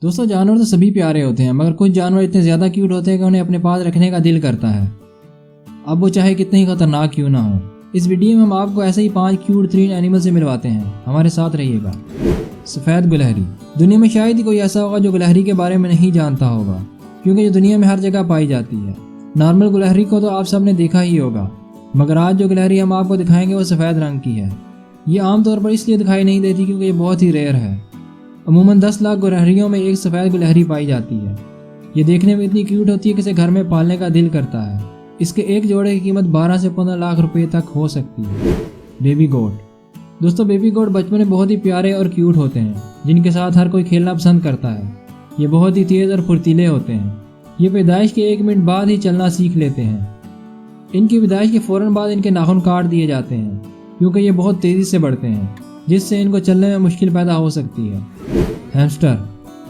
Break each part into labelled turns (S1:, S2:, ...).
S1: दोस्तों जानवर तो सभी प्यारे होते हैं, मगर कुछ जानवर इतने ज़्यादा क्यूट होते हैं कि उन्हें अपने पास रखने का दिल करता है, अब वो चाहे कितने ही खतरनाक क्यों ना हो। इस वीडियो में हम आपको ऐसे ही 5 क्यूट तरीन एनिमल से मिलवाते हैं, हमारे साथ रहिएगा। सफ़ेद गुलहरी। दुनिया में शायद ही कोई ऐसा होगा जो गुलहरी के बारे में नहीं जानता होगा, क्योंकि ये दुनिया में हर जगह पाई जाती है। नॉर्मल गुलहरी को तो आप सब ने देखा ही होगा, मगर आज जो गुलहरी हम आपको दिखाएंगे वो सफ़ेद रंग की है। ये आमतौर पर इसलिए दिखाई नहीं देती क्योंकि ये बहुत ही रेयर है। अमूमन 10 लाख गुलहरियों में एक सफ़ेद गुलहरी पाई जाती है। ये देखने में इतनी क्यूट होती है कि इसे घर में पालने का दिल करता है। इसके एक जोड़े की कीमत 12 से 15 लाख रुपए तक हो सकती है। बेबी गोट। दोस्तों बेबी गोट बचपन में बहुत ही प्यारे और क्यूट होते हैं, जिनके साथ हर कोई खेलना पसंद करता है। ये बहुत ही तेज़ और फुर्तीले होते हैं। ये पैदाइश के 1 मिनट बाद ही चलना सीख लेते हैं। इनकी पैदाइश के फ़ौरन बाद इनके नाखून काट दिए जाते हैं, क्योंकि ये बहुत तेज़ी से बढ़ते हैं, जिससे इनको चलने में मुश्किल पैदा हो सकती है। हैमस्टर।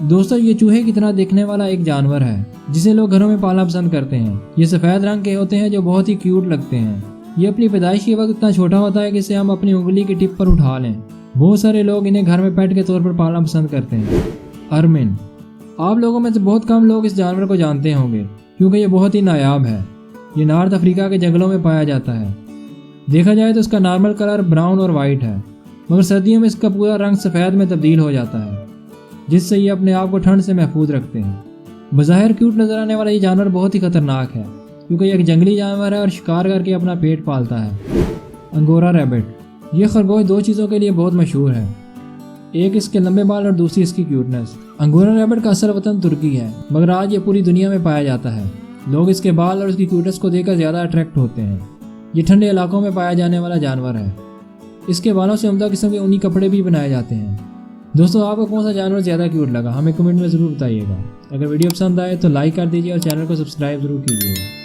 S1: दोस्तों ये चूहे की तरह दिखने वाला एक जानवर है, जिसे लोग घरों में पालना पसंद करते हैं। ये सफ़ेद रंग के होते हैं जो बहुत ही क्यूट लगते हैं। ये अपनी पैदाइश के वक्त इतना छोटा होता है कि इसे हम अपनी उंगली की टिप पर उठा लें। बहुत सारे लोग इन्हें घर में पेट के तौर पर पालना पसंद करते हैं। अर्मिन। आप लोगों में से बहुत कम लोग इस जानवर को जानते होंगे, क्योंकि ये बहुत ही नायाब है। ये नॉर्थ अफ्रीका के जंगलों में पाया जाता है। देखा जाए तो इसका नॉर्मल कलर ब्राउन और वाइट है, मगर सर्दियों में इसका पूरा रंग सफ़ेद में तब्दील हो जाता है, जिससे ये अपने आप को ठंड से महफूज रखते हैं। बज़ाहिर क्यूट नजर आने वाला ये जानवर बहुत ही खतरनाक है, क्योंकि ये एक जंगली जानवर है और शिकार करके अपना पेट पालता है। Angora rabbit. ये खरगोश 2 चीज़ों के लिए बहुत मशहूर है, एक इसके लंबे बाल और दूसरी इसकी क्यूटनेस। अंगोरा रैबिट का असल वतन तुर्की है, मगर आज ये पूरी दुनिया में पाया जाता है। लोग इसके बाल और इसकी क्यूटनेस को देखकर ज़्यादा अट्रैक्ट होते हैं। ये ठंडे इलाकों में पाया जाने वाला जानवर है। इसके बालों से उम्दा किस्म के ऊनी कपड़े भी बनाए जाते हैं। दोस्तों आपको कौन सा जानवर ज़्यादा क्यूट लगा, हमें कमेंट में ज़रूर बताइएगा। अगर वीडियो पसंद आए तो लाइक कर दीजिए और चैनल को सब्सक्राइब ज़रूर कीजिएगा।